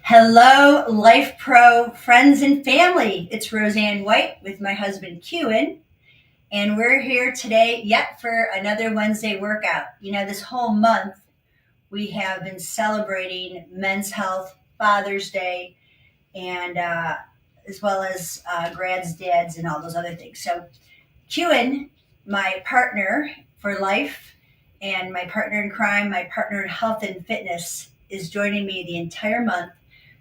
Hello, Life Pro friends and family. It's Roseann White with my husband, Kewen, and we're here today yet for another Wednesday workout. You know, this whole month we have been celebrating Men's Health, Father's Day, and as well as grads, dads, and all those other things. So, Kewen, my partner for life, and my partner in crime, my partner in health and fitness, is joining me the entire month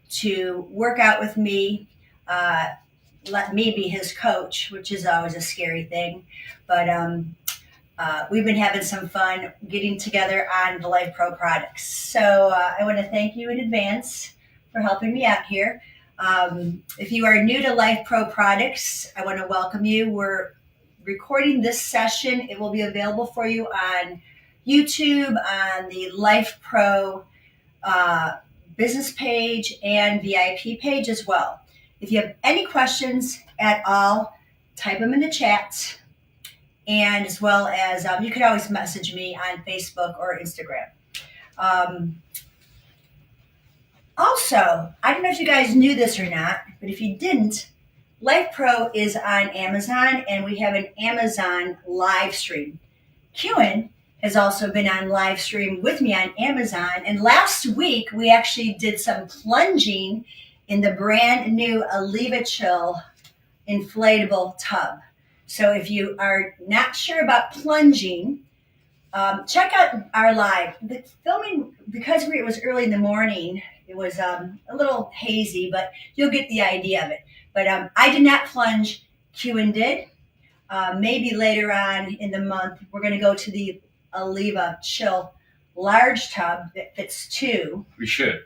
to work out with me, let me be his coach, which is always a scary thing. But we've been having some fun getting together on the Life Pro products. So I want to thank you in advance for helping me out here. If you are new to Life Pro products, I want to welcome you. We're recording this session. It will be available for you on YouTube, on the Life Pro business page and VIP page as well. If you have any questions at all, type them in the chat, and as well as you can always message me on Facebook or Instagram. Also, I don't know if you guys knew this or not, but if you didn't, Life Pro is on Amazon, and we have an Amazon live stream. Kewen has also been on live stream with me on Amazon. And last week, we actually did some plunging in the brand new Aliva Chill inflatable tub. So if you are not sure about plunging, check out our live. The filming, because it was early in the morning, it was a little hazy, but you'll get the idea of it. But I did not plunge. Kewen did. Maybe later on in the month, we're going to go to the Aliva Chill large tub that fits two. We should.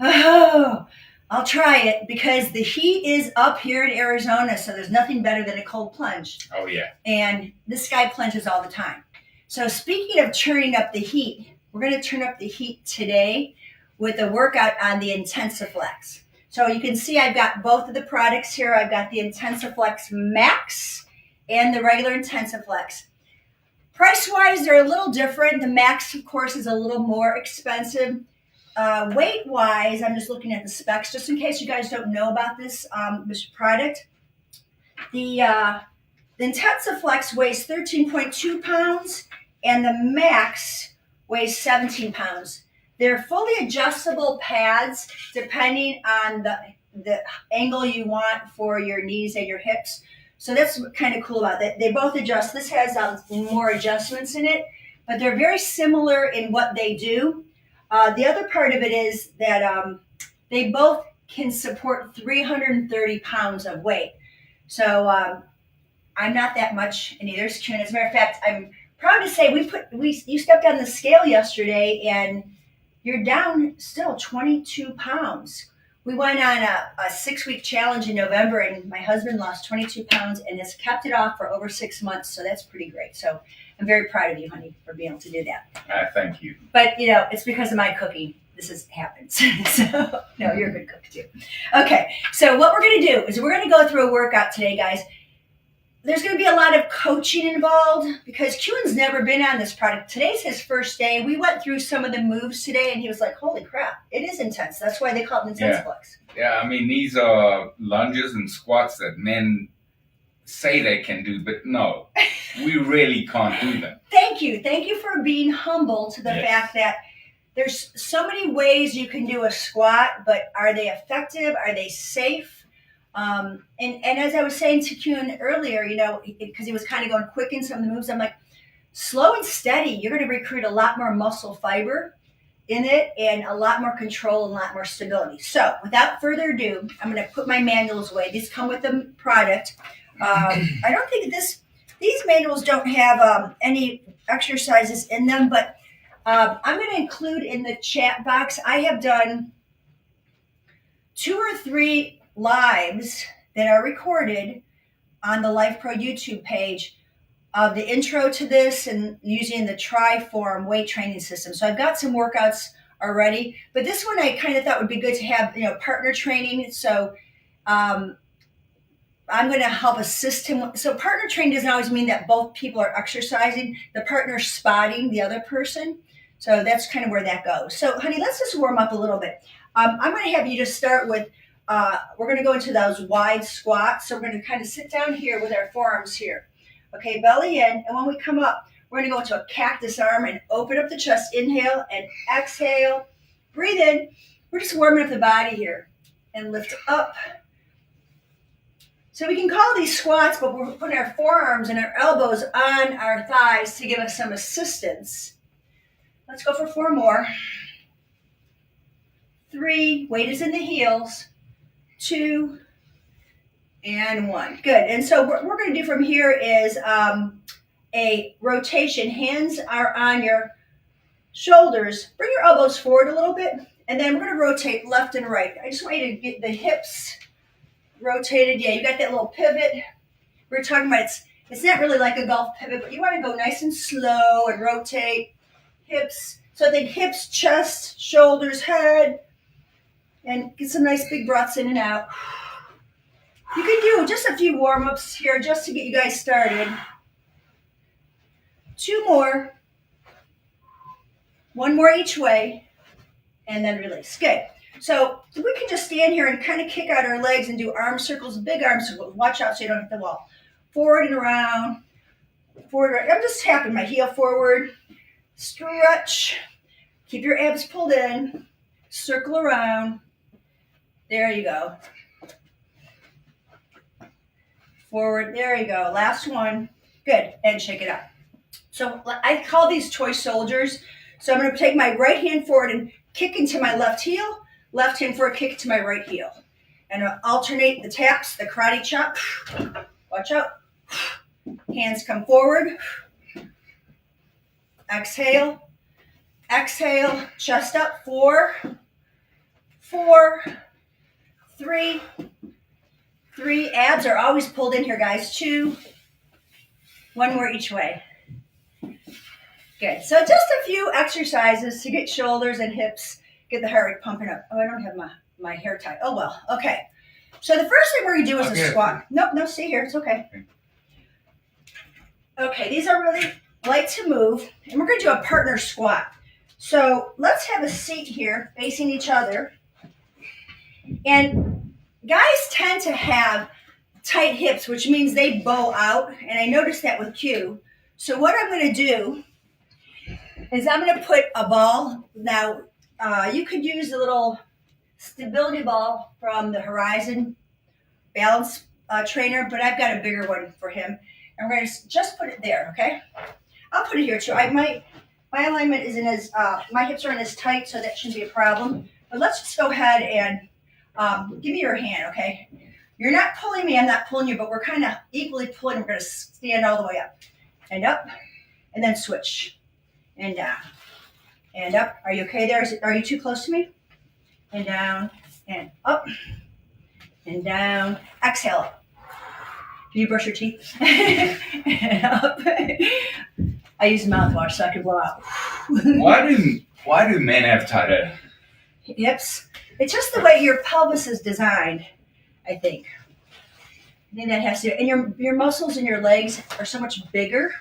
Oh, I'll try it because the heat is up here in Arizona, so there's nothing better than a cold plunge. Oh, yeah. And this guy plunges all the time. So speaking of turning up the heat, we're going to turn up the heat today with a workout on the IntensiFlex. So you can see I've got both of the products here. I've got the IntensiFlex Max and the regular IntensiFlex. Price-wise, they're a little different. The Max, of course, is a little more expensive. Weight-wise, I'm just looking at the specs, just in case you guys don't know about this product. The IntensiFlex weighs 13.2 pounds, and the Max weighs 17 pounds. They're fully adjustable pads, depending on the angle you want for your knees and your hips. So that's kind of cool about that. They both adjust. This has more adjustments in it, but they're very similar in what they do. The other part of it is that they both can support 330 pounds of weight. So I'm not that much in either. As a matter of fact, I'm proud to say you stepped on the scale yesterday and you're down still 22 pounds. We went on a 6-week challenge in November, and my husband lost 22 pounds and has kept it off for over 6 months. So that's pretty great. So I'm very proud of you, honey, for being able to do that. Thank you. But, you know, it's because of my cooking. This happens. So, no, you're a good cook, too. Okay, so what we're going to do is we're going to go through a workout today, guys. There's going to be a lot of coaching involved because Kewen's never been on this product. Today's his first day. We went through some of the moves today, and he was like, holy crap, it is intense. That's why they call it IntensiFlex. Yeah, I mean, these are lunges and squats that men say they can do, but no, we really can't do them. Thank you. Thank you for being humble to the fact that there's so many ways you can do a squat, but are they effective? Are they safe? And as I was saying to Kewen earlier, you know, because he was kind of going quick in some of the moves, I'm like, slow and steady. You're going to recruit a lot more muscle fiber in it and a lot more control and a lot more stability. So without further ado, I'm going to put my manuals away. These come with the product. I don't think these manuals don't have any exercises in them, but I'm going to include in the chat box. I have done 2 or 3 lives that are recorded on the Life Pro YouTube page of the intro to this and using the Triform weight training system. So I've got some workouts already, but this one I kind of thought would be good to have, you know, partner training. So I'm going to help assist him. So partner training doesn't always mean that both people are exercising. The partner's spotting the other person. So that's kind of where that goes. So honey, let's just warm up a little bit. I'm going to have you just start with, we're going to go into those wide squats. So we're going to kind of sit down here with our forearms here. Okay, belly in. And when we come up, we're going to go into a cactus arm and open up the chest. Inhale and exhale. Breathe in. We're just warming up the body here. And lift up. So we can call these squats, but we're putting our forearms and our elbows on our thighs to give us some assistance. Let's go for 4 more. 3, weight is in the heels. 2, and 1. Good. And so what we're going to do from here is a rotation. Hands are on your shoulders. Bring your elbows forward a little bit, and then we're going to rotate left and right. I just want you to get the hips rotated. Yeah, you got that little pivot. We were talking about it's not really like a golf pivot, but you want to go nice and slow and rotate hips. So think hips, chest, shoulders, head, and get some nice big breaths in and out. You can do just a few warm-ups here just to get you guys started. 2 more. 1 more each way, and then release. Good. So we can just stand here and kind of kick out our legs and do arm circles, big arm circles. Watch out so you don't hit the wall. Forward and around. Forward. I'm just tapping my heel forward. Stretch. Keep your abs pulled in. Circle around. There you go. Forward. There you go. Last one. Good. And shake it up. So I call these toy soldiers. So I'm going to take my right hand forward and kick into my left heel. Left hand forward, kick to my right heel. And I'll alternate the taps, the karate chop. Watch out. Hands come forward. Exhale. Exhale. Chest up. 4, 4, 3, 3. Abs are always pulled in here, guys. 2. 1 more each way. Good. So just a few exercises to get shoulders and hips, get the heart rate pumping up. Oh, I don't have my hair tied. Oh, well. Okay. So the first thing we're going to do is a squat. Nope, no, stay here. It's okay. Okay, these are really light to move. And we're going to do a partner squat. So let's have a seat here facing each other. And guys tend to have tight hips, which means they bow out. And I noticed that with Q. So what I'm going to do is I'm going to put a ball. Now, you could use a little stability ball from the Horizon balance trainer, but I've got a bigger one for him. And we're going to just put it there, okay? I'll put it here too. My alignment isn't as, my hips aren't as tight, so that shouldn't be a problem. But let's just go ahead and give me your hand, okay? You're not pulling me, I'm not pulling you, but we're kind of equally pulling. We're going to stand all the way up. And up, and then switch. And down, and up. Are you okay there? Are you too close to me? And down, and up, and down. Exhale up. Do you brush your teeth? And up. I use mouthwash so I can blow out. Why do men have tighter hips? It's just the way your pelvis is designed, I think. I think that has to do. And your muscles in your legs are so much bigger.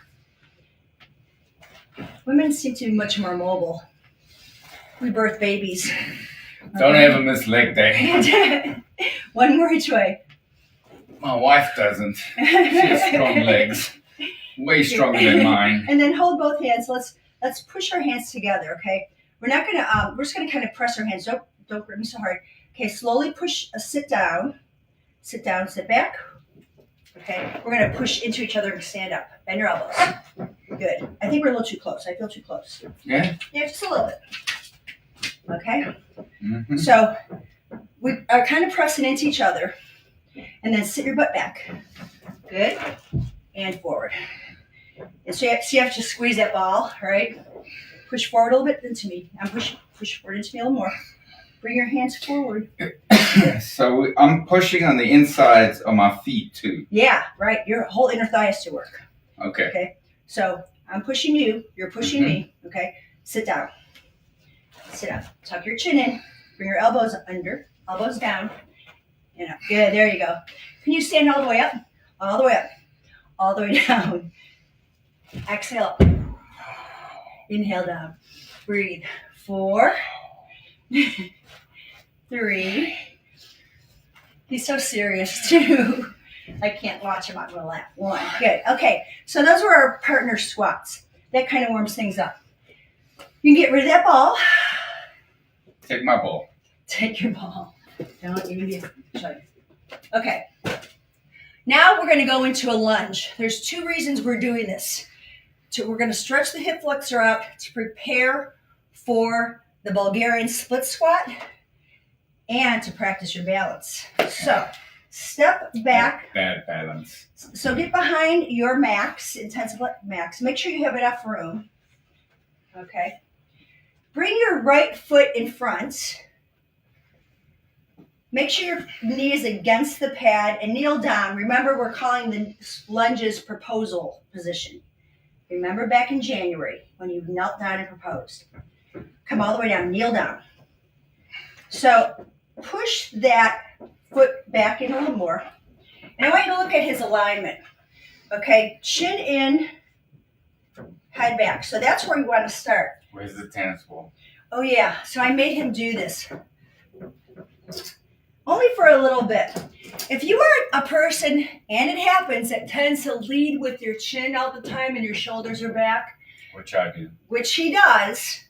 Women seem to be much more mobile. We birth babies. Don't ever miss leg day. 1 more each way. My wife doesn't. She has strong legs. Way stronger than mine. And then hold both hands. Let's push our hands together, okay? We're not gonna we're just gonna kind of press our hands. Don't grip me so hard. Okay, slowly push sit down. Sit down, sit back. Okay, we're going to push into each other and stand up. Bend your elbows. Good. I think we're a little too close. I feel too close. Yeah? Yeah, just a little bit. Okay? Mm-hmm. So we are kind of pressing into each other. And then sit your butt back. Good. And forward. And so you have to squeeze that ball, all right? Push forward a little bit into me. I'm push forward into me a little more. Bring your hands forward. So I'm pushing on the insides of my feet too. Yeah, right. Your whole inner thigh has to work. Okay. Okay. So I'm pushing you. You're pushing me. Okay. Sit down. Sit down. Tuck your chin in. Bring your elbows under. Elbows down. And up. Good. There you go. Can you stand all the way up? All the way up. All the way down. Exhale. Inhale down. Breathe. 4, 3. He's so serious too. I can't watch him. I'm going to laugh. 1. Good. Okay. So those were our partner squats. That kind of warms things up. You can get rid of that ball. Take my ball. Take your ball. Don't you show you. Okay. Now we're going to go into a lunge. There's 2 reasons we're doing this. We're going to stretch the hip flexor out to prepare for the Bulgarian split squat and to practice your balance. So step back. Bad balance. So get behind your max, IntensiFlex max. Make sure you have enough room. Okay. Bring your right foot in front. Make sure your knee is against the pad and kneel down. Remember, we're calling the lunges proposal position. Remember back in January when you knelt down and proposed. Come all the way down, kneel down. So push that foot back in a little more. And I want you to look at his alignment. Okay, chin in, head back. So that's where you want to start. Where's the tennis ball? Oh yeah, so I made him do this. Only for a little bit. If you are a person, and it happens, that tends to lead with your chin all the time and your shoulders are back, Which I do. which he does,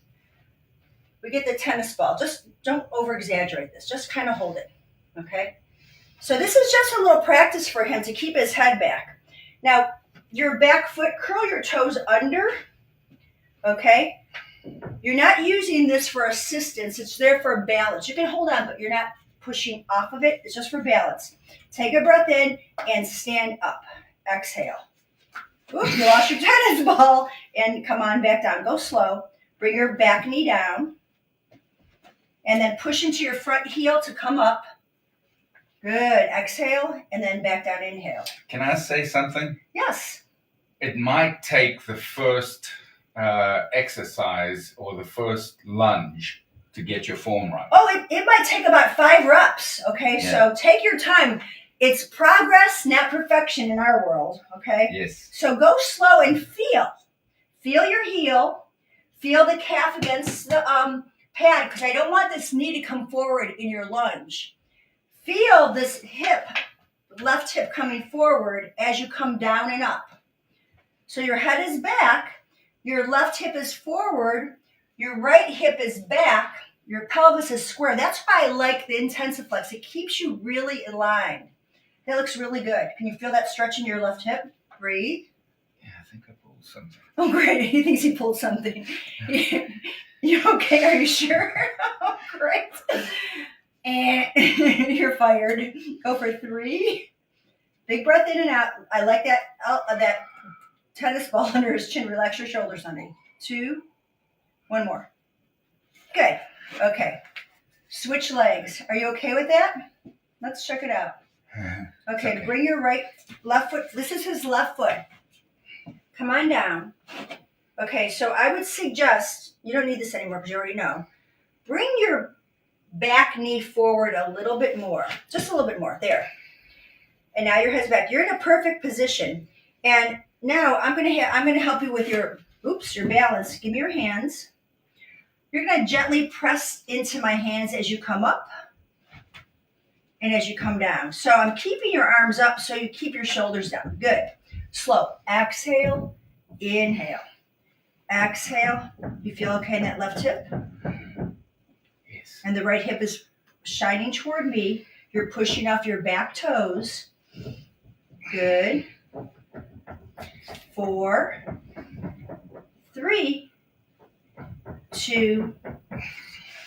we get the tennis ball. Just don't over-exaggerate this. Just kind of hold it, okay? So this is just a little practice for him to keep his head back. Now, your back foot, curl your toes under, okay? You're not using this for assistance. It's there for balance. You can hold on, but you're not pushing off of it. It's just for balance. Take a breath in and stand up. Exhale. Oops, you lost your tennis ball. And come on back down. Go slow. Bring your back knee down. And then push into your front heel to come up. Good. Exhale. And then back down. Inhale. Can I say something? Yes. It might take the first exercise or the first lunge to get your form right. Oh, it might take about 5 reps, okay? Yeah. So take your time. It's progress, not perfection in our world, okay? Yes. So go slow and feel. Feel your heel. Feel the calf against the pad, because I don't want this knee to come forward in your lunge. Feel this hip, left hip coming forward as you come down and up. So your head is back, your left hip is forward, your right hip is back, your pelvis is square. That's why I like the IntensiFlex. It keeps you really aligned. That looks really good. Can you feel that stretch in your left hip? Breathe. Yeah, I think I pulled something. Oh, great. He thinks he pulled something. You okay? Are you sure? Oh, great. And you're fired. Go for 3. Big breath in and out. I like that that tennis ball under his chin. Relax your shoulders, honey. 2. 1 more. Good. Okay. Switch legs. Are you okay with that? Let's check it out. Okay. Bring your left foot. This is his left foot. Come on down. Okay, so I would suggest, you don't need this anymore because you already know. Bring your back knee forward a little bit more. Just a little bit more. There. And now your head's back. You're in a perfect position. And now I'm gonna help you with your balance. Give me your hands. You're gonna gently press into my hands as you come up and as you come down. So I'm keeping your arms up so you keep your shoulders down. Good. Slow. Exhale. Inhale. Exhale. You feel okay in that left hip? Yes. And the right hip is shining toward me. You're pushing off your back toes. Good. 4, 3, 2,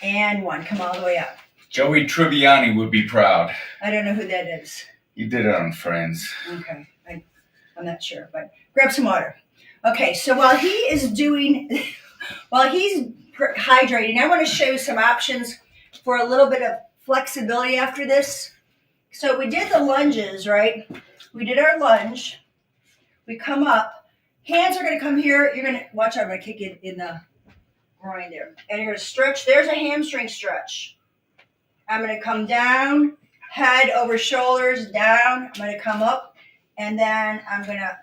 and 1. Come all the way up. Joey Tribbiani would be proud. I don't know who that is. You did it on Friends. Okay. I'm not sure, but grab some water. Okay, so while he's hydrating, I want to show you some options for a little bit of flexibility after this. So we did the lunges, right? We did our lunge. We come up. Hands are going to come here. You're going to, watch out, I'm going to kick it in the groin there. And you're going to stretch. There's a hamstring stretch. I'm going to come down, head over shoulders, down. I'm going to come up, and then I'm going to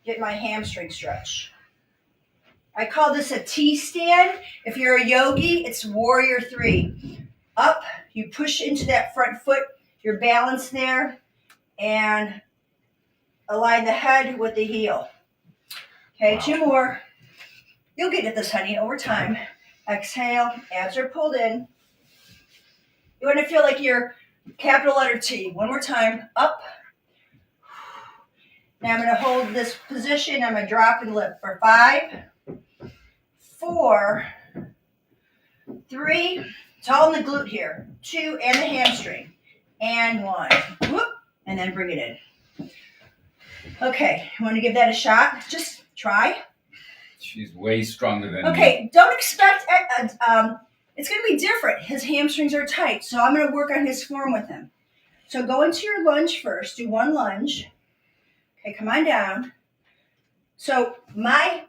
get my hamstring stretch. I call this a T stand. If you're a yogi, it's warrior 3. up, you push into that front foot, your balance there, and align the head with the heel. Okay, 2 more. You'll get at this, honey, over time. Exhale, abs are pulled in. You want to feel like your capital letter T. 1 more time, up. Now I'm going to hold this position. I'm going to drop and lift for 5, 4, 3. It's all in the glute here. 2 and the hamstring. And 1. Whoop, and then bring it in. Okay, you want to give that a shot? Just try. She's way stronger than me. Okay, don't expect, it's going to be different. His hamstrings are tight, so I'm going to work on his form with him. So go into your lunge first. Do 1 lunge. Okay, come on down. So my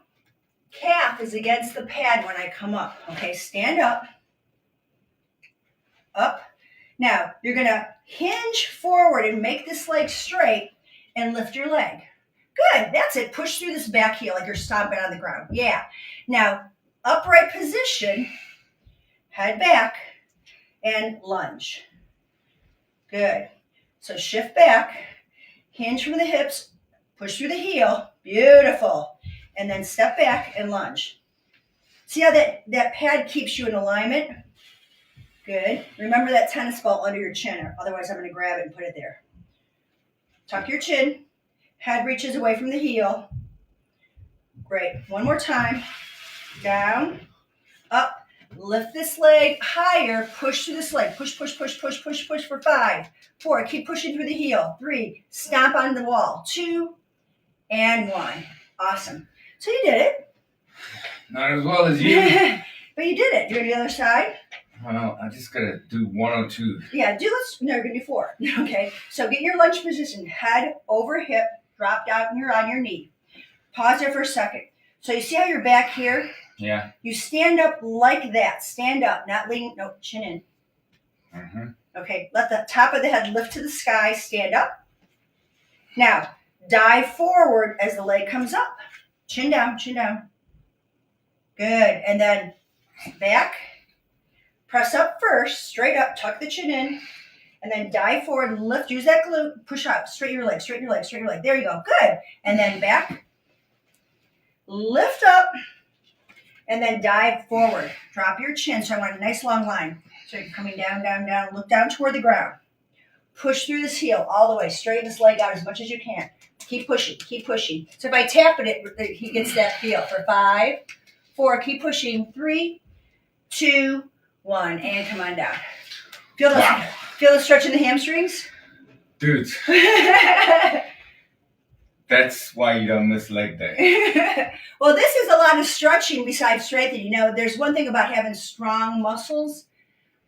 calf is against the pad when I come up. Okay, stand up. Up. Now, you're going to hinge forward and make this leg straight and lift your leg. Good. That's it. Push through this back heel like you're stomping on the ground. Yeah. Now, upright position, head back, and lunge. Good. So shift back, hinge from the hips, push through the heel. Beautiful. And then step back and lunge. See how that pad keeps you in alignment? Good. Remember that tennis ball under your chin, otherwise I'm going to grab it and put it there. Tuck your chin. Head reaches away from the heel. Great. 1 more time. Down, up. Lift this leg higher. Push through this leg. Push, push, push, push, push, push for 5, 4. Keep pushing through the heel. 3. Stomp on the wall. 2 and 1. Awesome. So you did it. Not as well as you. But you did it. Do the other side. Well, I just got to do 1 or 2. Yeah, no, you're going to do 4. Okay. So get in your lunge position. Head over hip. Drop down and you're on your knee. Pause there for a second. So you see how you're back here? Yeah. You stand up like that. Stand up, not lean. No, chin in. Mm-hmm. Okay, let the top of the head lift to the sky. Stand up. Now, dive forward as the leg comes up. Chin down, chin down. Good. And then back. Press up first, straight up, tuck the chin in. And then dive forward and lift. Use that glute. Push up. Straighten your leg, straighten your leg, straighten your leg. There you go. Good. And then back. Lift up. And then dive forward. Drop your chin. So I want a nice long line. So you're coming down, down, down. Look down toward the ground. Push through this heel all the way. Straighten this leg out as much as you can. Keep pushing. Keep pushing. So if I tap it, he gets that feel. For 5, 4. Keep pushing. 3, 2, 1. And come on down. Feel this. Wow. Feel the stretch in the hamstrings? Dude. That's why you don't miss leg day. Well, this is a lot of stretching besides strengthening. You know, there's one thing about having strong muscles,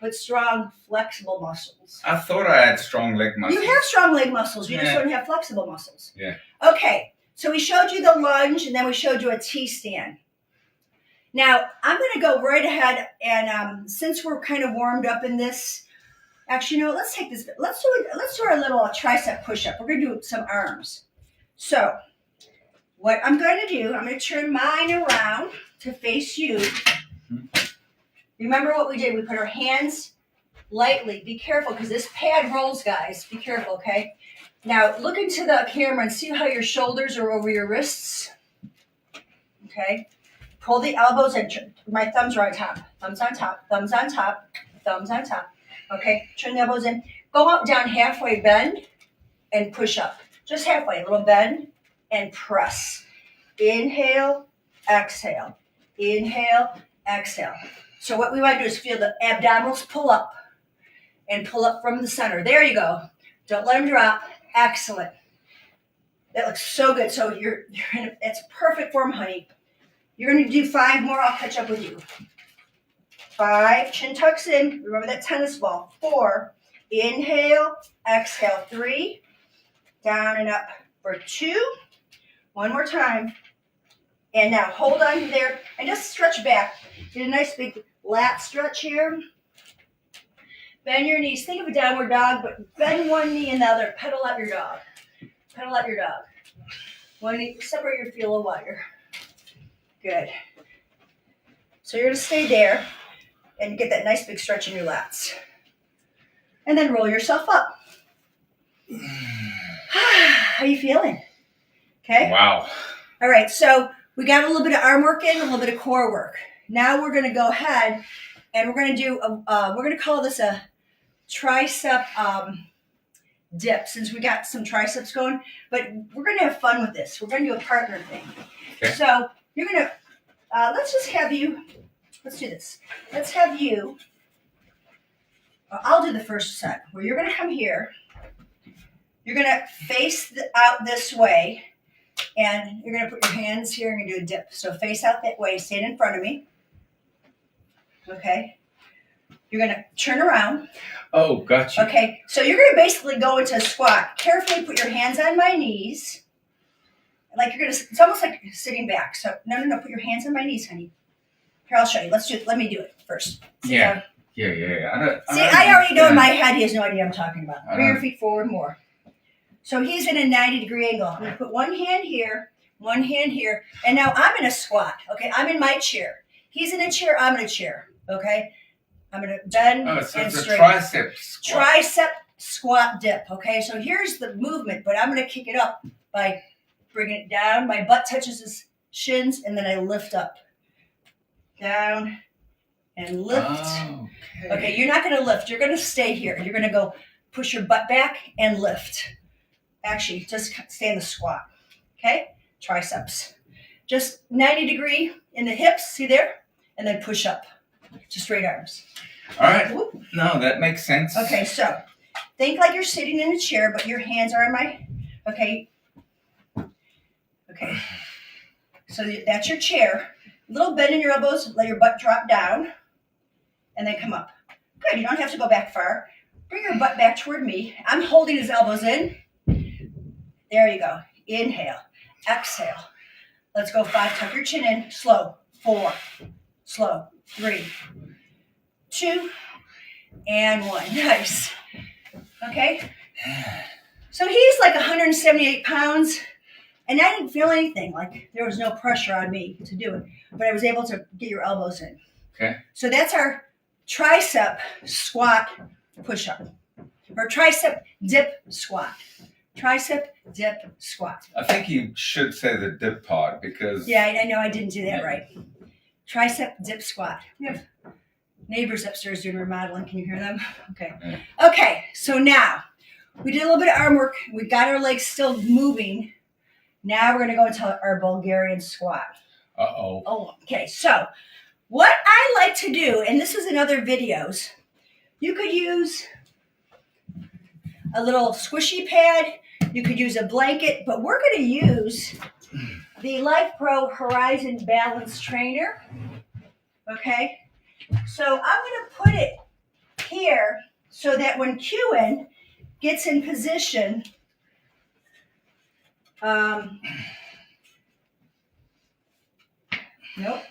but strong, flexible muscles. I thought I had strong leg muscles. You have strong leg muscles. You just don't have flexible muscles. Yeah. Okay, so we showed you the lunge, and then we showed you a T-stand. Now, I'm going to go right ahead, and since we're kind of warmed up in this, actually, no, let's take this. Let's do our little tricep push-up. We're going to do some arms. So, what I'm going to do, I'm going to turn mine around to face you. Mm-hmm. Remember what we did? We put our hands lightly. Be careful because this pad rolls, guys. Be careful, okay? Now, look into the camera and see how your shoulders are over your wrists. Okay? Pull the elbows in. My thumbs are on top. Thumbs on top. Thumbs on top. Thumbs on top. Okay? Turn the elbows in. Go up, down, halfway, bend, and push up. Just halfway. A little bend and press. Inhale, exhale. Inhale, exhale. So what we want to do is feel the abdominals pull up and pull up from the center. There you go. Don't let them drop. Excellent. That looks so good. So you're in it's perfect form, honey. You're going to do 5 more. I'll catch up with you. 5, chin tucks in. Remember that tennis ball. 4, inhale, exhale. 3, down and up for 2. One more time. And now hold on there and just stretch back. Get a nice big lat stretch here. Bend your knees. Think of a downward dog, but bend one knee and the other. Pedal up your dog. Pedal up your dog. One knee, separate your feet a little wider. Good. So you're going to stay there and get that nice big stretch in your lats. And then roll yourself up. How are you feeling? Okay. Wow. All right. So we got a little bit of arm work in, a little bit of core work. Now we're going to go ahead and we're going to do, we're going to call this a tricep dip, since we got some triceps going, but we're going to have fun with this. We're going to do a partner thing. Okay. So you're going to, let's do this. Let's have you, I'll do the first set, where you're going to come here. You're going to face out this way, and you're going to put your hands here and do a dip. So face out that way, stand in front of me. Okay. You're going to turn around. Oh, gotcha. Okay, so you're going to basically go into a squat. Carefully put your hands on my knees. Like you're going to, it's almost like sitting back. So, no, put your hands on my knees, honey. Here, I'll show you. Let me do it first. Yeah. I already know in my head he has no idea what I'm talking about. Bring your feet forward more. So he's in a 90-degree angle. I'm going to put one hand here, and now I'm in a squat. Okay, I'm in my chair. He's in a chair, I'm in a chair. Okay, I'm going to bend and straighten. Tricep squat. Tricep squat dip. Okay, so here's the movement, but I'm going to kick it up by bringing it down. My butt touches his shins, and then I lift up. Down and lift. Okay, you're not going to lift. You're going to stay here. You're going to go push your butt back and lift. Actually, just stay in the squat. Okay, triceps. Just 90-degree in the hips, see there? And then push up to straight arms. All right. No, that makes sense. Okay, so think like you're sitting in a chair, but your hands are in my, okay. So that's your chair. A little bend in your elbows, let your butt drop down, and then come up. Good, you don't have to go back far. Bring your butt back toward me. I'm holding his elbows in. There you go. Inhale, exhale. Let's go 5, tuck your chin in, slow, 4, slow, 3, 2, and 1. Nice. Okay. So he's like 178 pounds, and I didn't feel anything. Like there was no pressure on me to do it, but I was able to get your elbows in. Okay. So that's our tricep squat push-up, or tricep dip squat. Tricep dip squat. I think you should say the dip part because... Yeah, I know I didn't do that right. Tricep dip squat. We have neighbors upstairs doing remodeling. Can you hear them? Okay. Yeah. Okay, so now we did a little bit of arm work. We got our legs still moving. Now we're going to go into our Bulgarian squat. Uh-oh. Oh, okay. So what I like to do, and this is in other videos, you could use a little squishy pad. You could use a blanket, but we're going to use the Life Pro Horizon Balance Trainer. Okay. So I'm going to put it here so that when Qin gets in position, nope.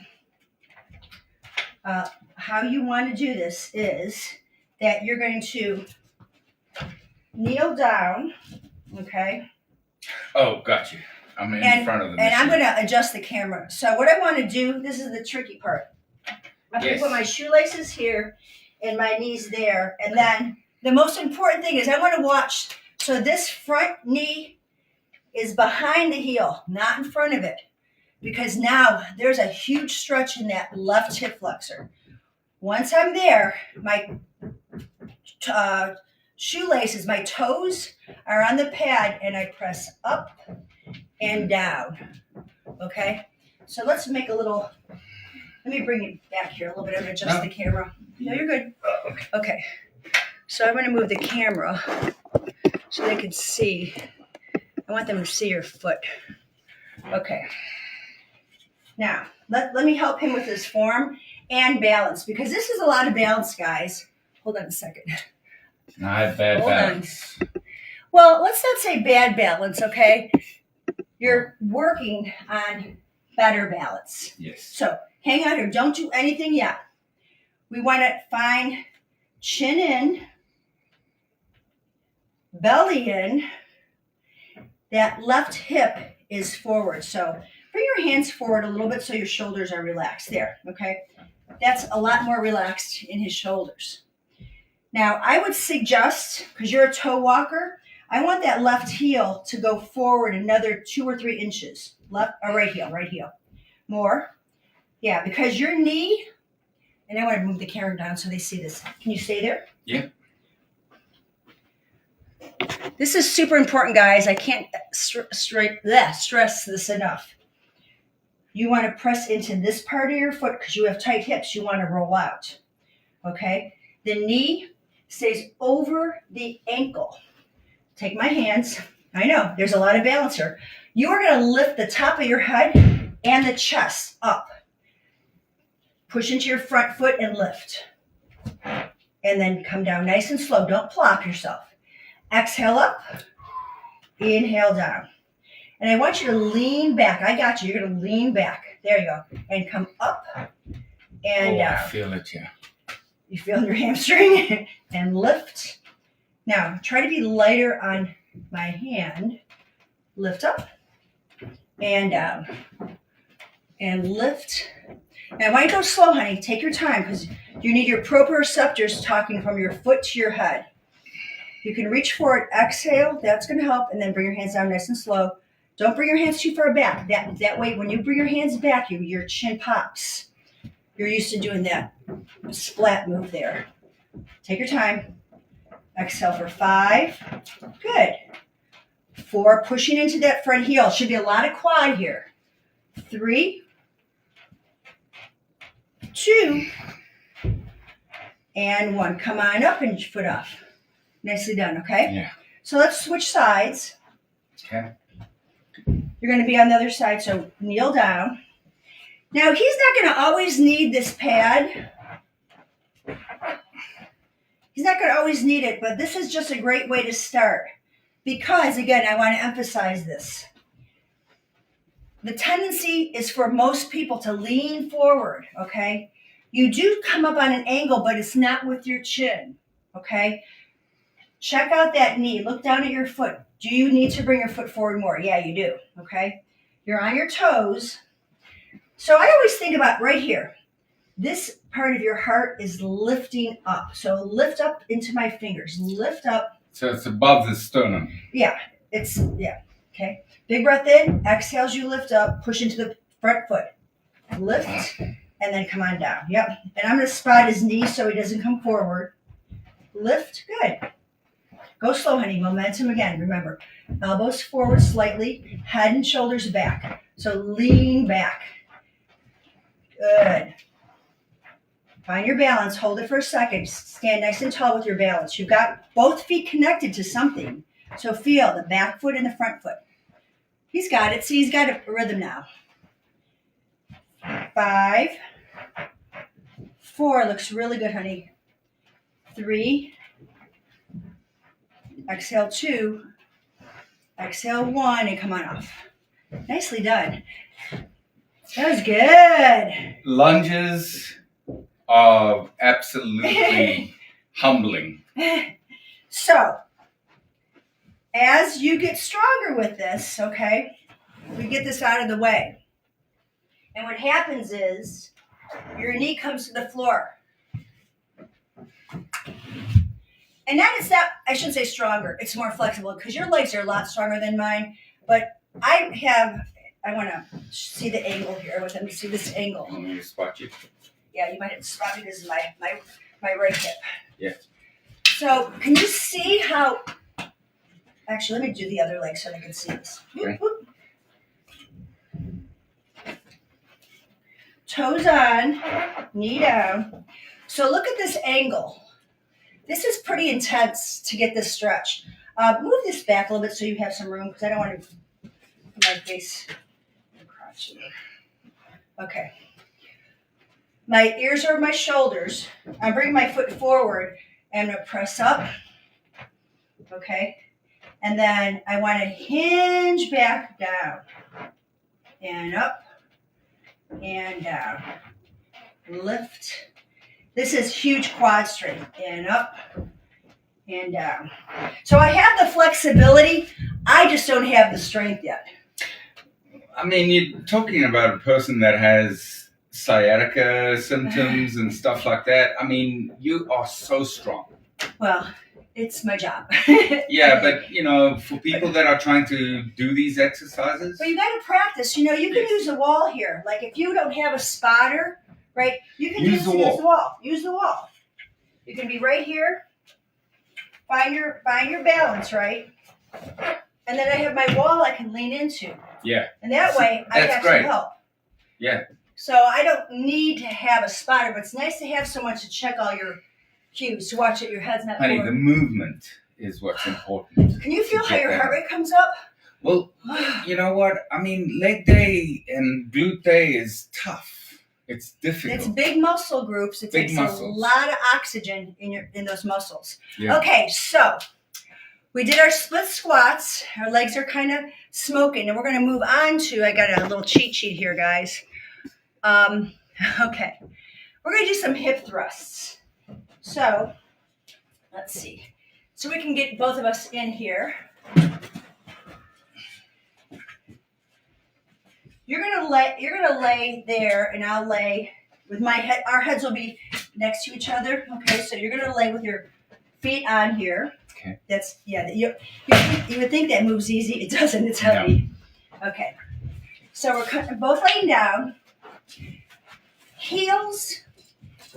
How you want to do this is that you're going to kneel down, okay? Oh, got you. I'm in front of the machine. And I'm going to adjust the camera. So what I want to do, this is the tricky part. I'm going to put my shoelaces here and my knees there. And then the most important thing is I want to watch. So this front knee is behind the heel, not in front of it. Because now there's a huge stretch in that left hip flexor. Once I'm there, my shoelaces, my toes are on the pad, and I press up and down. Okay? So let's make a little, let me bring it back here a little bit. I'm going to adjust the camera. No, you're good. Okay. So I'm going to move the camera so they can see. I want them to see your foot. Okay. Now, let me help him with his form and balance, because this is a lot of balance, guys. Hold on a second. I have bad balance. Well, let's not say bad balance, okay? You're working on better balance. Yes. So hang on here. Don't do anything yet. We want to find chin in, belly in. That left hip is forward. So bring your hands forward a little bit so your shoulders are relaxed. There, okay? That's a lot more relaxed in his shoulders. Now, I would suggest, because you're a toe walker, I want that left heel to go forward another 2 or 3 inches. Left or right heel. More. Yeah, because your knee, and I want to move the camera down so they see this. Can you stay there? Yeah. This is super important, guys. I can't stress this enough. You want to press into this part of your foot because you have tight hips. You want to roll out. Okay? The knee stays over the ankle. Take my hands. I know, there's a lot of balance here. You are going to lift the top of your head and the chest up. Push into your front foot and lift. And then come down nice and slow. Don't plop yourself. Exhale up. Inhale down. And I want you to lean back. I got you. You're going to lean back. There you go. And come up and down. I feel it, yeah. You feel your hamstring? And lift. Now, try to be lighter on my hand. Lift up and down. And lift. Now, I want you to go slow, honey. Take your time because you need your proprioceptors talking from your foot to your head. You can reach forward, exhale. That's going to help. And then bring your hands down nice and slow. Don't bring your hands too far back. That way, when you bring your hands back, your chin pops. You're used to doing that splat move there. Take your time. Exhale for 5. Good. 4, pushing into that front heel. Should be a lot of quad here. 3, 2, and 1. Come on up and foot off. Nicely done, okay? Yeah. So let's switch sides. Okay. You're going to be on the other side, so kneel down. Now, he's not going to always need this pad. He's not going to always need it, but this is just a great way to start. Because, again, I want to emphasize this. The tendency is for most people to lean forward, okay? You do come up on an angle, but it's not with your chin, okay? Check out that knee. Look down at your foot. Do you need to bring your foot forward more? Yeah, you do, okay? You're on your toes. So I always think about right here. This part of your heart is lifting up. So lift up into my fingers. Lift up. So it's above the sternum. Yeah, okay. Big breath in. Exhale as you lift up. Push into the front foot. Lift, and then come on down. Yep. And I'm going to spot his knee so he doesn't come forward. Lift. Good. Go slow, honey. Momentum again. Remember, elbows forward slightly, head and shoulders back. So lean back. Good. Find your balance. Hold it for a second. Stand nice and tall with your balance. You've got both feet connected to something. So feel the back foot and the front foot. He's got it. See, he's got a rhythm now. 5, 4. Looks really good, honey. 3. Exhale 2. Exhale 1 and come on off. Nicely done. That was good. Lunges are absolutely humbling. So, as you get stronger with this, okay, we get this out of the way. And what happens is your knee comes to the floor. And that is not, I shouldn't say stronger, it's more flexible because your legs are a lot stronger than mine. But I want to see the angle here. I want them to see this angle. Let me spot you. Yeah, you might have to spot me. This is my right hip. Yeah. So can you see how, actually, let me do the other leg so they can see this. Okay. Whoop, whoop. Toes on, knee down. So look at this angle. This is pretty intense to get this stretch. Move this back a little bit so you have some room because I don't want to put my face and crotch here. Okay. My ears are my shoulders. I bring my foot forward and I'm going to press up. Okay. And then I want to hinge back down and up and down. Lift. This is huge quad strength. And up and down. So I have the flexibility. I just don't have the strength yet. I mean, you're talking about a person that has sciatica symptoms and stuff like that. I mean, you are so strong. Well, it's my job. Yeah, but you know, for people that are trying to do these exercises, But you got to practice. You know, you can use a wall here. Like if you don't have a spotter, right? You can use the wall. Use the wall. You can be right here. Find your balance, right? And then I have my wall I can lean into. Yeah. And that way I got some help. Yeah. So I don't need to have a spotter, but it's nice to have someone to check all your cues, to watch that your head's not Honey, forward. the movement is what's important. Can you feel how your heart rate comes up? Well, you know what? I mean, leg day and glute day is tough. It's difficult. It's big muscle groups. It takes a lot of oxygen in those muscles. Yeah. Okay, so we did our split squats. Our legs are kind of smoking, and we're going to move on to, I got a little cheat sheet here, guys. Okay. We're going to do some hip thrusts. So, let's see. So we can get both of us in here. You're gonna lay there, and I'll lay with my head. Our heads will be next to each other. Okay, so you're gonna lay with your feet on here. Okay. That's You would think that moves easy. It doesn't. It's heavy. No. Okay. So we're both laying down. Heels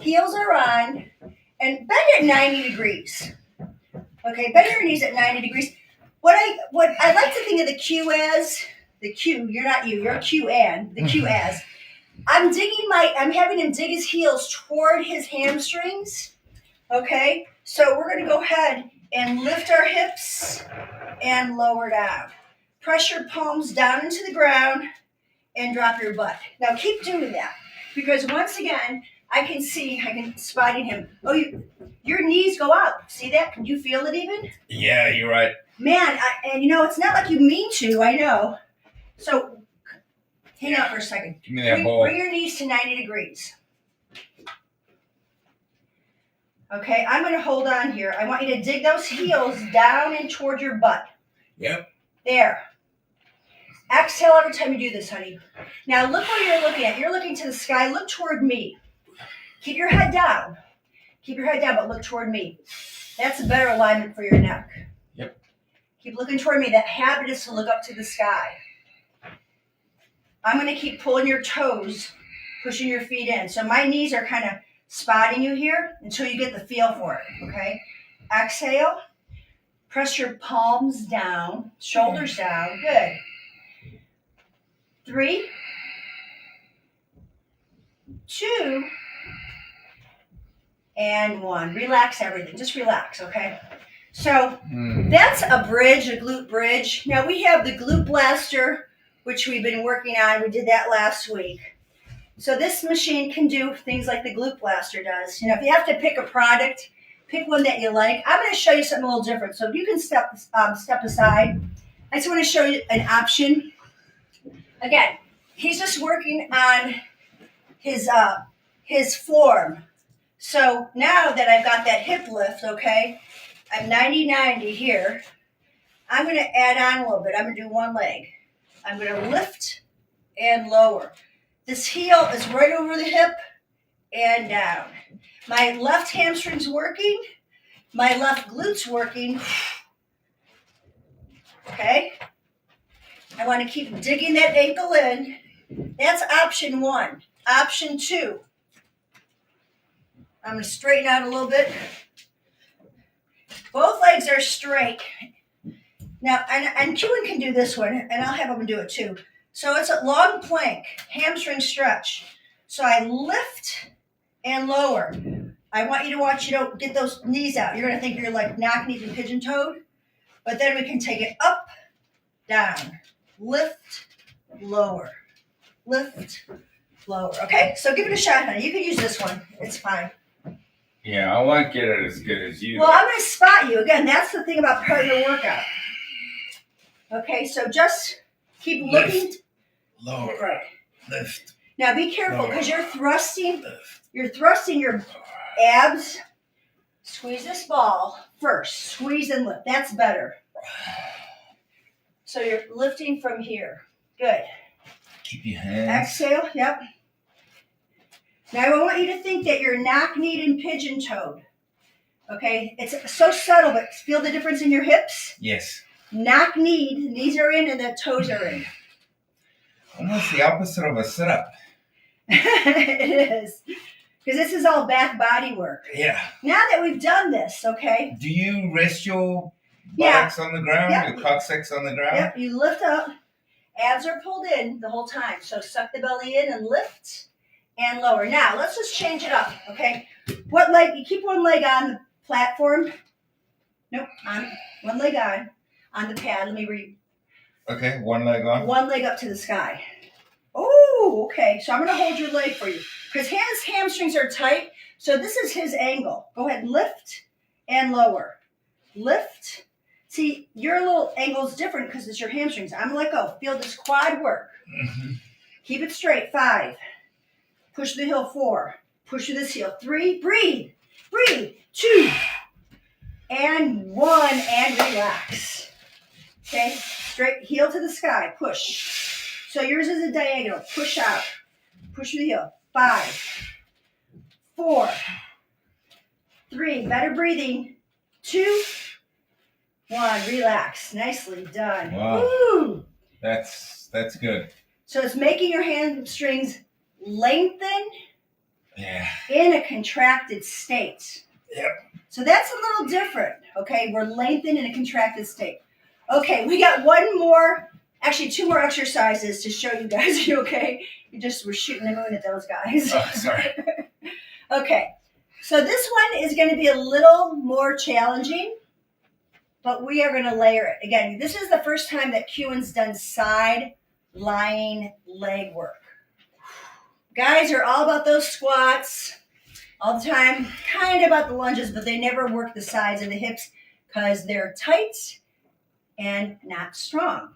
are on, and bend at 90 degrees. Okay, bend your knees at 90 degrees. What I like to think of the Q as. The Q, you're not you, you're Q and, the Q as. I'm having him dig his heels toward his hamstrings, okay? So we're gonna go ahead and lift our hips and lower down. Press your palms down into the ground and drop your butt. Now keep doing that, because once again, I can spotting him. Oh, your knees go out. See that? Can you feel it even? Yeah, you're right. Man, and you know, it's not like you mean to, I know. So, hang out for a second. Give me that ball. Bring your knees to 90 degrees. Okay, I'm going to hold on here. I want you to dig those heels down and toward your butt. Yep. There. Exhale every time you do this, honey. Now, look where you're looking at. You're looking to the sky. Look toward me. Keep your head down. Keep your head down, but look toward me. That's a better alignment for your neck. Yep. Keep looking toward me. That habit is to look up to the sky. I'm going to keep pulling your toes, pushing your feet in. So my knees are kind of spotting you here until you get the feel for it, okay? Exhale. Press your palms down, shoulders down. Good. 3, 2, and 1. Relax everything. Just relax, okay? So that's a bridge, a glute bridge. Now we have the glute blaster, which we've been working on. We did that last week. So this machine can do things like the glute blaster does. You know, if you have to pick a product, pick one that you like. I'm going to show you something a little different. So if you can step aside, I just want to show you an option. Again, he's just working on his form. So now that I've got that hip lift, okay, I'm 90-90 here. I'm going to add on a little bit. I'm going to do one leg. I'm going to lift and lower. This heel is right over the hip and down. My left hamstring's working. My left glute's working. Okay? I want to keep digging that ankle in. That's option 1. Option 2. I'm going to straighten out a little bit. Both legs are straight. Now, and Kewan can do this one, and I'll have him do it too. So it's a long plank, hamstring stretch. So I lift and lower. I want you to watch you don't get those knees out. You're going to think you're like knock-kneed and pigeon-toed. But then we can take it up, down, lift, lower, lift, lower. Okay? So give it a shot, honey. You can use this one. It's fine. Yeah, I won't get it as good as you. Well, I'm going to spot you. Again, that's the thing about partner workout. Okay, so just keep looking. Lift, lower, right. Lift. Now be careful because you're thrusting your abs. Squeeze this ball first. Squeeze and lift. That's better. So you're lifting from here. Good. Keep your hands. Exhale. Yep. Now I want you to think that you're knock-kneed and pigeon-toed. Okay, it's so subtle, but feel the difference in your hips? Yes. Knock knee, knees are in and the toes are in. Almost the opposite of a sit-up. It is. Because this is all back body work. Yeah. Now that we've done this, okay? Do you rest your buttocks on the ground, your coccyx on the ground? Yep, you lift up. Abs are pulled in the whole time. So suck the belly in and lift and lower. Now, let's just change it up, okay? What leg? You keep one leg on the platform. Nope, on one leg on the pad. Let me read. Okay, one leg on. One leg up to the sky. Oh, okay. So I'm going to hold your leg for you. Because his hamstrings are tight. So this is his angle. Go ahead, lift and lower. Lift. See, your little angle is different because it's your hamstrings. I'm going to let go. Feel this quad work. Mm-hmm. Keep it straight. 5. Push the heel. 4. Push through this heel. 3. Breathe. Breathe. 2. And 1. And relax. Okay. Straight heel to the sky. Push. So yours is a diagonal. Push out. Push through the heel. 5. 4. 3. Better breathing. 2. 1. Relax. Nicely done. Wow. Woo! That's good. So it's making your hamstrings lengthen in a contracted state. Yep. So that's a little different. Okay, we're lengthened in a contracted state. Okay, we got one more, actually 2 more exercises to show you guys. Are you okay? You just were shooting the moon at those guys. Oh, sorry. Okay, so this one is going to be a little more challenging, but we are going to layer it. Again, this is the first time that Kewen's done side lying leg work. Guys are all about those squats all the time, kind of about the lunges, but they never work the sides and the hips because they're tight and not strong.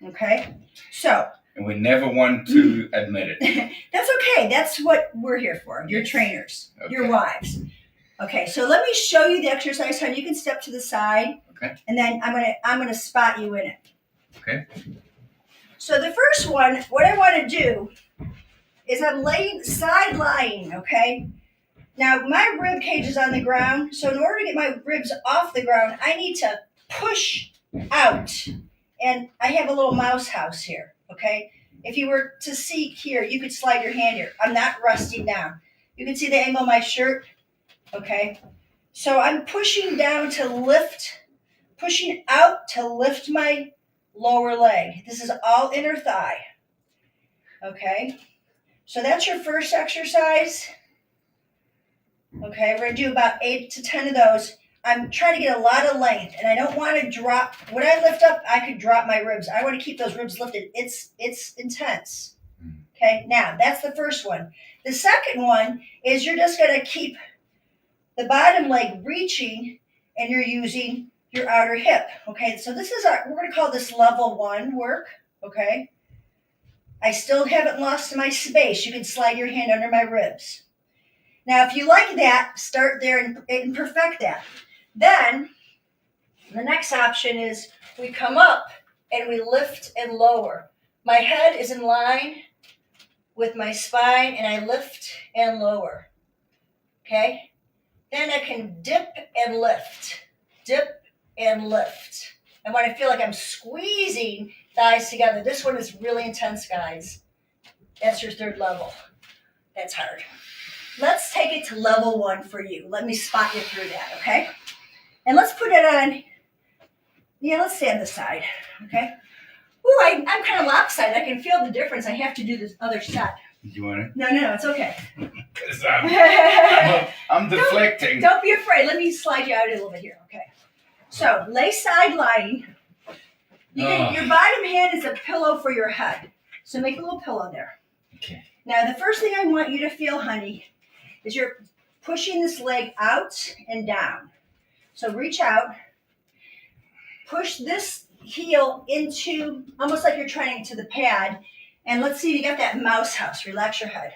Okay, so. And we never want to admit it. That's okay. That's what we're here for. Your trainers, your wives. Okay, so let me show you the exercise, honey. You can step to the side. Okay. And then I'm gonna spot you in it. Okay. So the first one, what I want to do is I'm side lying, okay? Now my rib cage is on the ground, so in order to get my ribs off the ground, I need to push out. And I have a little mouse house here, okay? If you were to see here, you could slide your hand here. I'm not resting down. You can see the angle of my shirt, okay? So I'm pushing down to lift, pushing out to lift my lower leg. This is all inner thigh, okay? So that's your first exercise. Okay, we're going to do about 8 to 10 of those. I'm trying to get a lot of length, and I don't want to drop. When I lift up, I could drop my ribs. I want to keep those ribs lifted. It's intense. Okay, now that's the first one. The second one is you're just going to keep the bottom leg reaching, and you're using your outer hip. Okay, so this is we're going to call this level 1 work. Okay, I still haven't lost my space. You can slide your hand under my ribs. Now, if you like that, start there and perfect that. Then, the next option is we come up and we lift and lower. My head is in line with my spine, and I lift and lower. Okay? Then I can dip and lift. Dip and lift. I want to feel like I'm squeezing thighs together. This one is really intense, guys. That's your third level. That's hard. Let's take it to level 1 for you. Let me spot you through that, okay? And let's put it on, let's stay on the side, okay? Ooh, I'm kind of lopsided. I can feel the difference. I have to do this other side. You want it? No, it's okay. Because I'm deflecting. Don't be afraid. Let me slide you out a little bit here, okay? So, lay side lying. Your bottom hand is a pillow for your head. So make a little pillow there. Okay. Now, the first thing I want you to feel, honey, is you're pushing this leg out and down. So reach out, push this heel into, almost like you're trying to the pad, and let's see if you got that mouse house. Relax your head.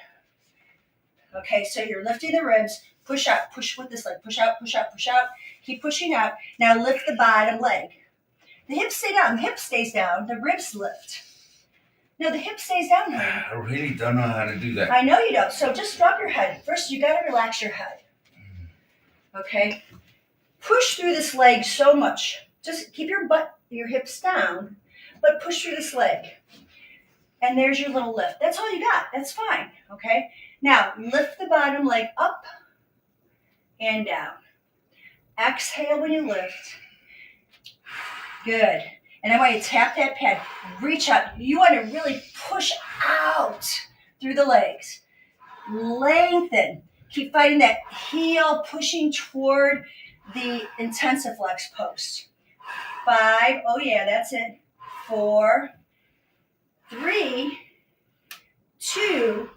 Okay, so you're lifting the ribs, push out, push with this leg, push out, push out, push out, keep pushing out. Now lift the bottom leg. The hips stay down, the hip stays down, the ribs lift. No, the hip stays down, honey. I really don't know how to do that. I know you don't. So just drop your head. First, you got to relax your head. Okay? push through this leg so much. Just keep your hips down, but push through this leg. And there's your little lift. That's all you got. That's fine, okay? Now, lift the bottom leg up and down. Exhale when you lift. Good. And I want you to tap that pad. Reach up. You want to really push out through the legs. Lengthen. Keep fighting that heel, pushing toward the IntensiFlex post. 5. Oh, yeah, that's it. 4, 3, 2,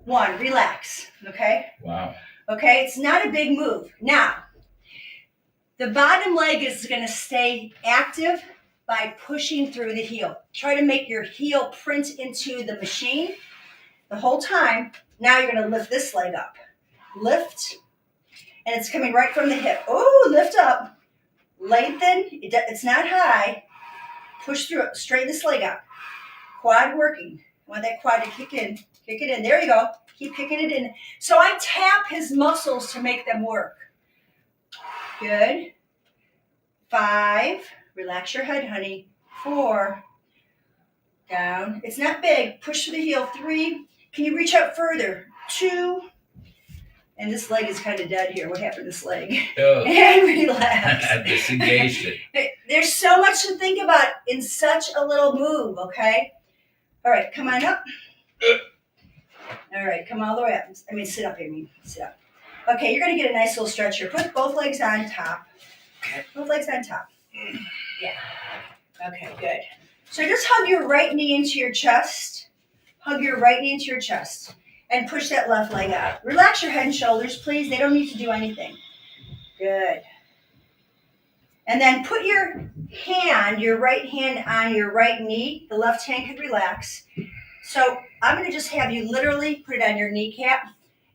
1. Relax, okay? Wow. Okay, it's not a big move. Now, the bottom leg is going to stay active by pushing through the heel. Try to make your heel print into the machine the whole time. Now you're going to lift this leg up. Lift, and it's coming right from the hip. Oh, lift up. Lengthen. It's not high. Push through it. Straighten this leg out. Quad working. I want that quad to kick in. Kick it in. There you go. Keep kicking it in. So I tap his muscles to make them work. Good. 5. Relax your head, honey. 4. Down. It's not big. Push through the heel. 3. Can you reach out further? 2. And this leg is kind of dead here. What happened to this leg? Oh. And relax. I disengaged it. There's so much to think about in such a little move, okay? All right, come on up. All right, come all the way up. Sit up, sit up. Okay, you're going to get a nice little stretch here. Put both legs on top. Both legs on top. Yeah. Okay, good. So just hug your right knee into your chest. Hug your right knee into your chest. And push that left leg out. Relax your head and shoulders, please. They don't need to do anything. Good. And then put your right hand on your right knee. The left hand can relax. So I'm going to just have you literally put it on your kneecap.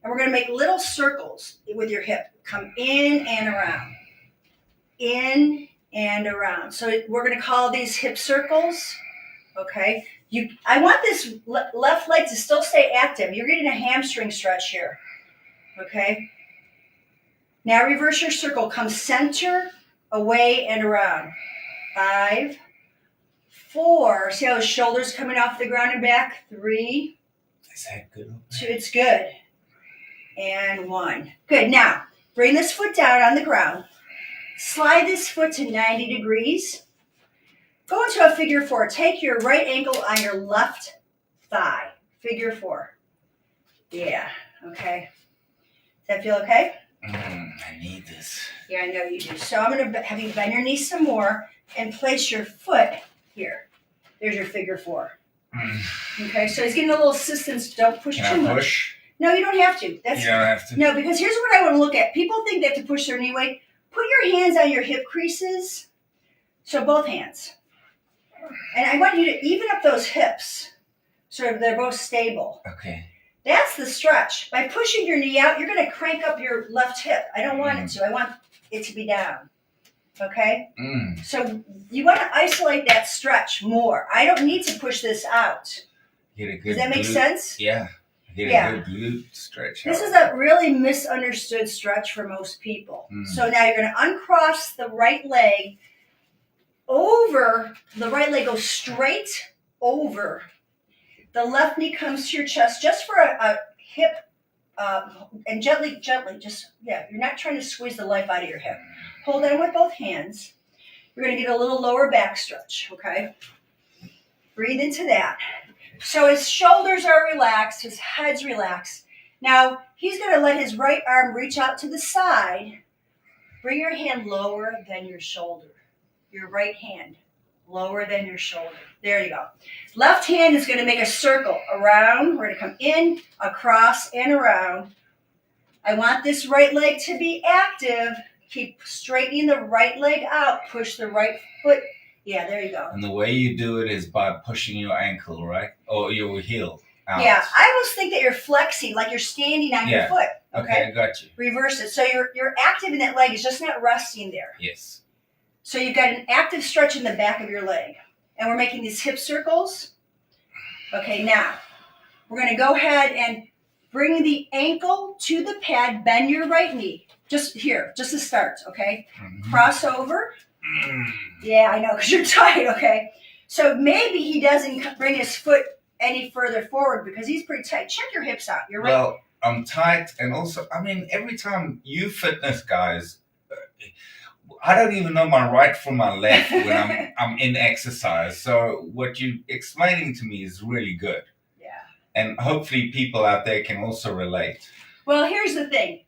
And we're going to make little circles with your hip. Come in and around. In and around. So we're going to call these hip circles. Okay. I want this left leg to still stay active. You're getting a hamstring stretch here. Okay. Now reverse your circle. Come center, away, and around. 5, 4. See how the shoulders coming off the ground and back? 3. Is that good? 2. It's good. And 1. Good. Now, bring this foot down on the ground. Slide this foot to 90 degrees. Go into a figure 4. Take your right ankle on your left thigh. Figure 4. Yeah. Okay. Does that feel okay? I need this. Yeah, I know you do. So I'm going to have you bend your knees some more and place your foot here. There's your figure 4. Okay, so he's getting a little assistance. Don't push too much. Can I push? No, you don't have to. You don't have to? No, because here's what I want to look at. People think they have to push their knee weight. Put your hands on your hip creases. So both hands. And I want you to even up those hips so they're both stable. Okay. That's the stretch. By pushing your knee out, you're going to crank up your left hip. I don't want it to. I want it to be down. Okay? So you want to isolate that stretch more. I don't need to push this out. Get a good Does that make glute. sense? Yeah. Get a good glute stretch. This is a really misunderstood stretch for most people. So now you're going to uncross the right leg over. The right leg goes straight over. The left knee comes to your chest just for a hip, and gently, you're not trying to squeeze the life out of your hip. Hold on with both hands. You're going to get a little lower back stretch, okay? Breathe into that. So his shoulders are relaxed, his head's relaxed. Now, he's going to let his right arm reach out to the side. Bring your hand lower than your shoulder. Your right hand lower than your shoulder. There you go. Left hand is going to make a circle around. We're going to come in, across, and around. I want this right leg to be active. Keep straightening the right leg out. Push the right foot. Yeah, there you go. And the way you do it is by pushing your ankle, right? Or your heel out. Yeah, I always think that you're flexing, like you're standing on your foot. Okay, I got you. Reverse it. So you're active in that leg. It's just not resting there. Yes. So you've got an active stretch in the back of your leg. And we're making these hip circles. Okay, now we're going to go ahead and Bring the ankle to the pad, bend your right knee. Just here, just to start, okay? Cross over. Yeah, I know, because you're tight, okay? So maybe he doesn't bring his foot any further forward because he's pretty tight. Check your hips out. You're right. Well, I'm tight, and also, I mean, every time you fitness guys, I don't even know my right from my left when I'm in exercise. So what you're explaining to me is really good. Yeah. And hopefully people out there can also relate. Well, here's the thing.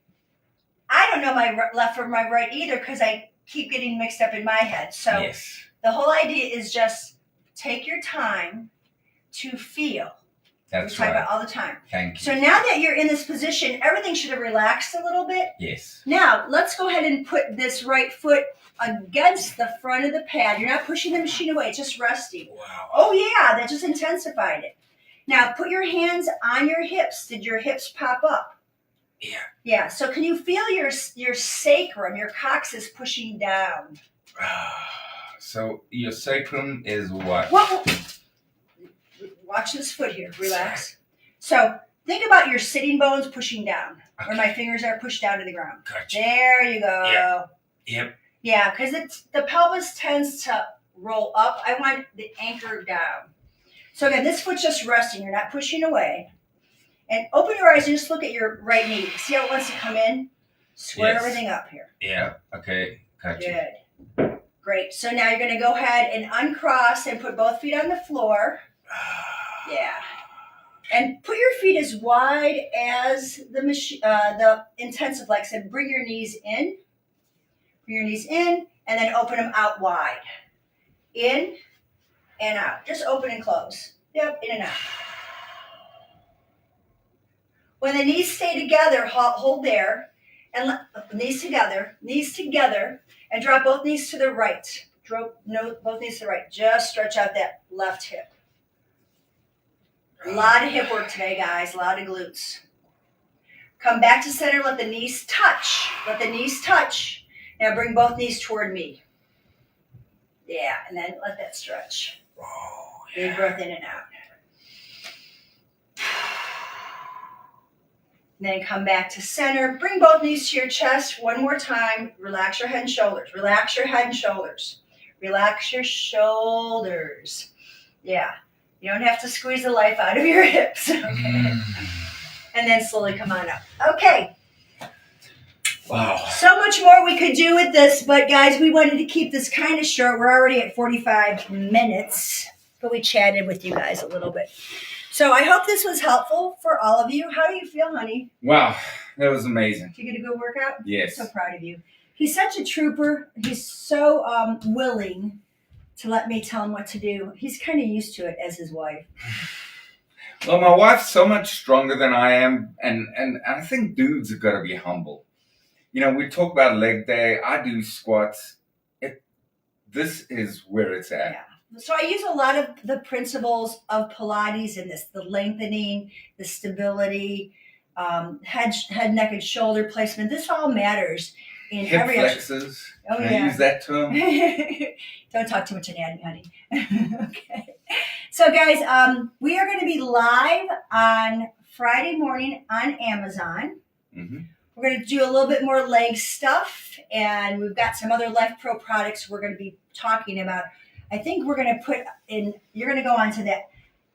I don't know my left from my right either because I keep getting mixed up in my head. So Yes. The whole idea is just take your time to feel. That's we talk right. about all the time. Thank you. So now that you're in this position, everything should have relaxed a little bit. Yes. Now, let's go ahead and put this right foot against the front of the pad. You're not pushing the machine away. It's just resting. Wow. Oh, yeah. That just intensified it. Now, put your hands on your hips. Did your hips pop up? Yeah. Yeah. So can you feel your sacrum, your coccyx pushing down? So your sacrum is what? Well, watch this foot here. Relax. So think about your sitting bones pushing down, Okay. where my fingers are pushed down to the ground. Gotcha. There you go. Yeah. Yep. Yeah, because the pelvis tends to roll up. I want the anchor down. So again, this foot's just resting. You're not pushing away. And open your eyes and just look at your right knee. See how it wants to come in? Square Yes. everything up here. Yeah. Okay. Gotcha. Good. Great. So now you're going to go ahead and uncross and put both feet on the floor. Yeah. And put your feet as wide as the IntensiFlex and bring your knees in. Bring your knees in and then open them out wide. In and out. Just open and close. Yep, in and out. When the knees stay together, hold there. And knees together, and drop both knees to the right. Drop both knees to the right. Just stretch out that left hip. A lot of hip work today, guys. A lot of glutes. Come back to center. Let the knees touch. Let the knees touch. Now bring both knees toward me. Yeah, and then let that stretch. Oh, Big breath in and out. And then come back to center. Bring both knees to your chest one more time. Relax your head and shoulders. Relax your head and shoulders. Relax your shoulders. Yeah. You don't have to squeeze the life out of your hips. Okay. And then slowly come on up. Okay. Wow. So much more we could do with this, but guys, we wanted to keep this kind of short. We're already at 45 minutes, but we chatted with you guys a little bit. So I hope this was helpful for all of you. How do you feel, honey? Wow. That was amazing. Did you get a good workout? Yes. I'm so proud of you. He's such a trooper. He's so willing to let me tell him what to do. He's kind of used to it as his wife. Well, my wife's so much stronger than I am, and I think dudes have got to be humble. You know, we talk about leg day. I do squats. This is where it's at. Yeah. So I use a lot of the principles of Pilates in this, the lengthening, the stability, head, neck, and shoulder placement. This all matters in Hip every flexes. Oh, Can I yeah. use that term? Don't talk too much anatomy, honey. Okay. So, guys, we are going to be live on Friday morning on Amazon. Mm-hmm. We're going to do a little bit more leg stuff, and we've got some other Life Pro products we're going to be talking about. I think we're going to put in, you're going to go on to the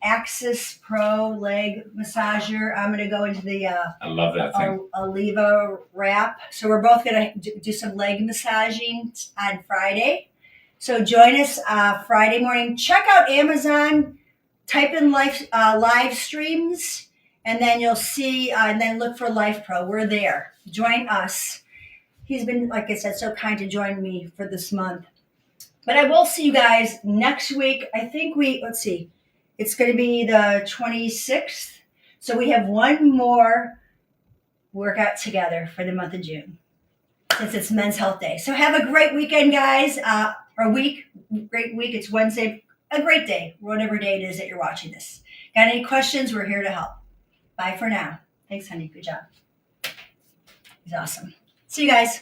Axis Pro leg massager. I'm going to go into the I love that thing. Oliva wrap. So we're both going to do some leg massaging on Friday. So join us Friday morning. Check out Amazon, type in live streams, and then you'll see, and then look for Life Pro. We're there. Join us. He's been, like I said, so kind to join me for this month. But I will see you guys next week. I think let's see, it's going to be the 26th. So we have one more workout together for the month of June, since it's Men's Health Day. So have a great weekend, guys, great week. It's Wednesday, a great day, whatever day it is that you're watching this. Got any questions? We're here to help. Bye for now. Thanks, honey. Good job. He's awesome. See you guys.